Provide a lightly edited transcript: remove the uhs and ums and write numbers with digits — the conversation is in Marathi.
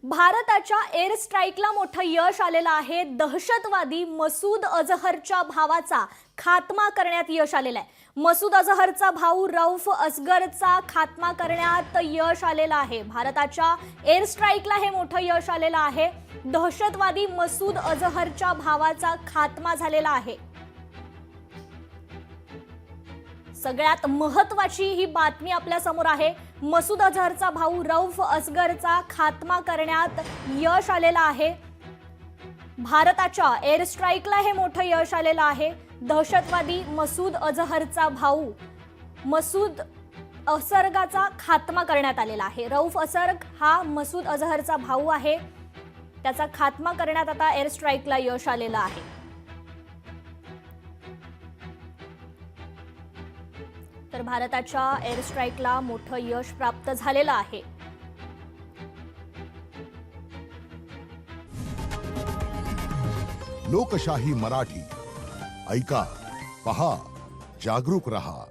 भारताच्या एअर स्ट्राईकला मोठं यश आलेलं आहे। दहशतवादी मसूद अजहरच्या भावाचा खात्मा करण्यात यश आलेलं आहे। मसूद अजहरचा भाऊ रऊफ असगरचा खात्मा करण्यात यश आलेलं आहे। भारताच्या एअर स्ट्राईकला हे मोठं यश आलेलं आहे। दहशतवादी मसूद अजहरच्या भावाचा खात्मा झालेला आहे। सगळ्यात महत्त्वाची ही बातमी आपल्या समोर आहे। मसूद अजहरचा भाऊ रऊफ असगरचा खात्मा करण्यात यश आलेलं आहे। भारताच्या एअर स्ट्राईकला हे मोठं यश आलेलं आहे। दहशतवादी मसूद अजहरचा भाऊ मसूद असरगाचा खात्मा करण्यात आलेला आहे। रऊफ असरग हा मसूद अजहरचा भाऊ आहे। त्याचा खात्मा करण्यात आता एअर स्ट्राईकला यश आलेलं आहे। तर भारताच्या एअर स्ट्राईकला मोठं यश प्राप्त झालेलं आहे। लोकशाही मराठी ऐका, पहा, जागरूक रहा।